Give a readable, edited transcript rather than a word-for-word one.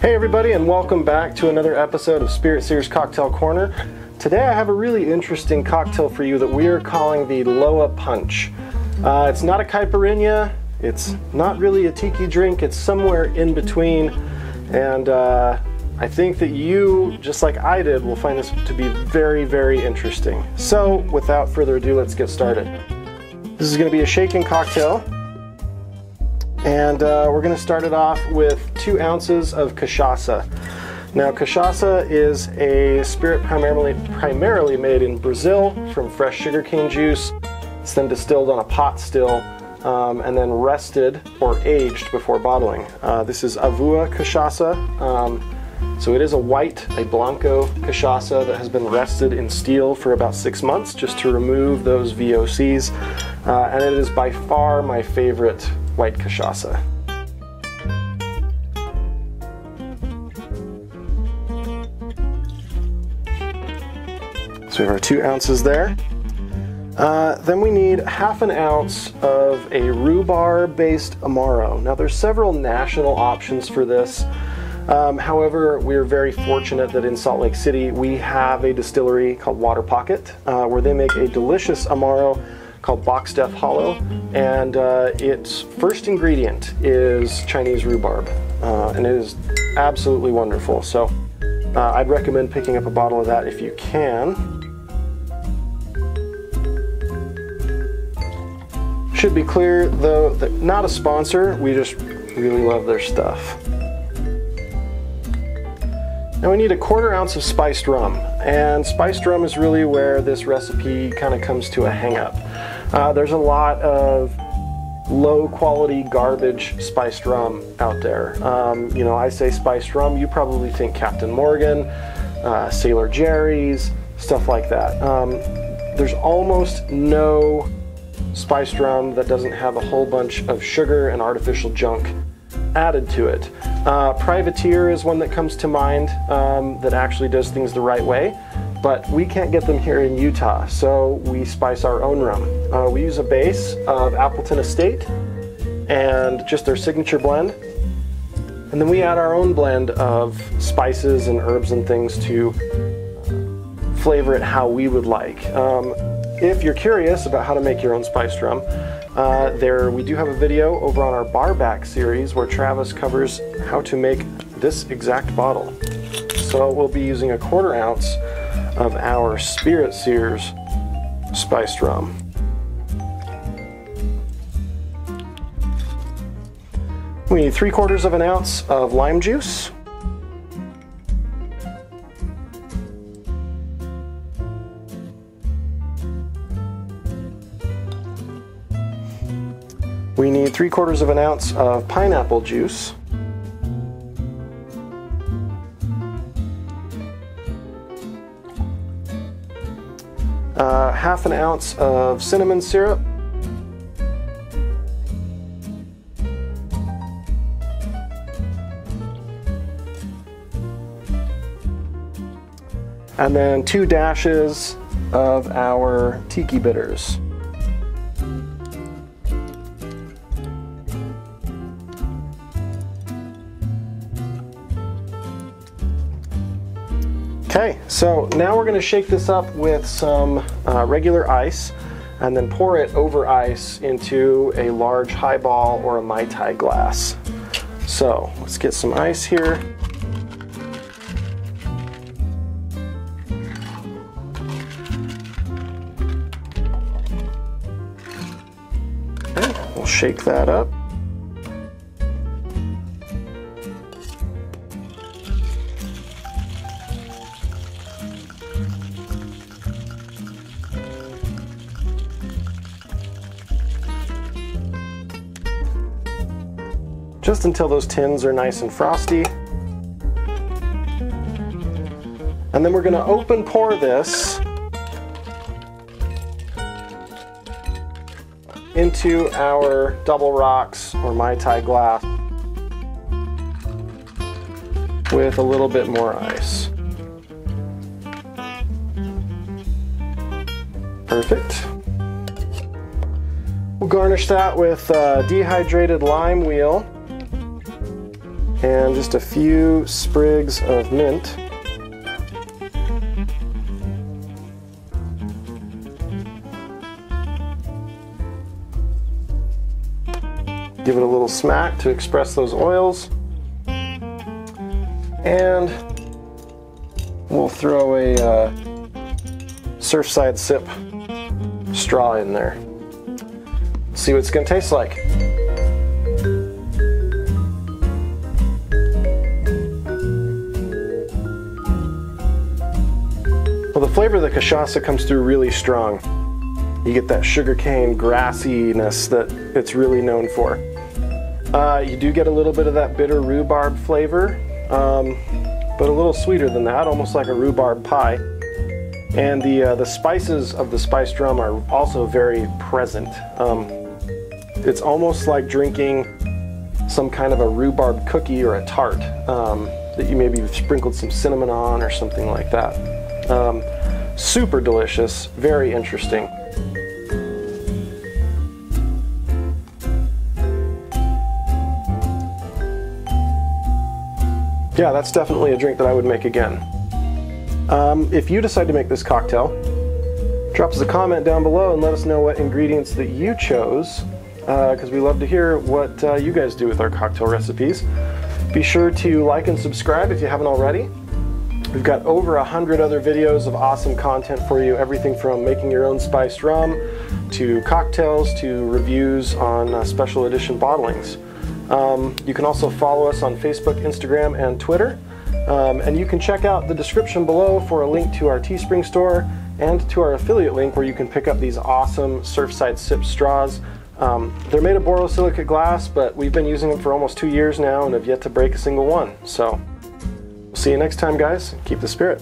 Hey everybody, and welcome back to another episode of Spirit Seers Cocktail Corner. Today I have a really interesting cocktail for you that we are calling the Loa Punch. It's not a caipirinha, it's not really a tiki drink, it's somewhere in between, and I think that you, just like I did, will find this to be very, very interesting. So without further ado, let's get started. This is going to be a shaken cocktail. And we're going to start it off with 2 ounces of cachaça. Now, cachaça is a spirit primarily made in Brazil from fresh sugarcane juice. It's then distilled on a pot still and then rested or aged before bottling. This is Avua cachaça. So it is a white, a blanco cachaça that has been rested in steel for about 6 months just to remove those VOCs. And it is by far my favorite white cachaça. So we have our 2 ounces there. Then we need ½ an ounce of a rhubarb-based Amaro. Now there's several national options for this. However, we're very fortunate that in Salt Lake City we have a distillery called Water Pocket where they make a delicious Amaro called Box Death Hollow, and its first ingredient is Chinese rhubarb, and it is absolutely wonderful. So I'd recommend picking up a bottle of that if you can. Should be clear though that not a sponsor, we just really love their stuff. Now we need a ½ ounce of spiced rum, and spiced rum is really where this recipe kind of comes to a hang-up. There's a lot of low quality garbage spiced rum out there. You know, I say spiced rum, you probably think Captain Morgan, Sailor Jerry's, stuff like that. There's almost no spiced rum that doesn't have a whole bunch of sugar and artificial junk added to it. Privateer is one that comes to mind that actually does things the right way, but we can't get them here in Utah, so we spice our own rum. We use a base of Appleton Estate and just their signature blend, and then we add our own blend of spices and herbs and things to flavor it how we would like. If you're curious about how to make your own spiced rum, we do have a video over on our Barback series where Travis covers how to make this exact bottle. So we'll be using a ½ ounce of our Spirit Seers spiced rum. We need ¾ of an ounce of lime juice. We need ¾ of an ounce of pineapple juice. ½ an ounce of cinnamon syrup. And then 2 dashes of our tiki bitters. Okay, so now we're going to shake this up with some regular ice and then pour it over ice into a large highball or a Mai Tai glass. So let's get some ice here. Okay, we'll shake that up. Just until those tins are nice and frosty. And then we're going to open pour this into our double rocks or Mai Tai glass with a little bit more ice. Perfect. We'll garnish that with dehydrated lime wheel and just a few sprigs of mint. Give it a little smack to express those oils. And we'll throw a Surfside Sip straw in there. See what it's going to taste like. Well, the flavor of the cachaça comes through really strong. You get that sugarcane grassiness that it's really known for. You do get a little bit of that bitter rhubarb flavor, but a little sweeter than that, almost like a rhubarb pie. And the spices of the spiced rum are also very present. It's almost like drinking some kind of a rhubarb cookie or a tart that you maybe sprinkled some cinnamon on or something like that. Super delicious, very interesting. Yeah, that's definitely a drink that I would make again. If you decide to make this cocktail, drop us a comment down below and let us know what ingredients that you chose, because we love to hear what you guys do with our cocktail recipes. Be sure to like and subscribe if you haven't already. We've got over 100 other videos of awesome content for you, everything from making your own spiced rum, to cocktails, to reviews on special edition bottlings. You can also follow us on Facebook, Instagram, and Twitter. And you can check out the description below for a link to our Teespring store and to our affiliate link where you can pick up these awesome Surfside Sip straws. They're made of borosilicate glass, but we've been using them for almost 2 years now and have yet to break a single one. So, we'll see you next time, guys. Keep the spirit.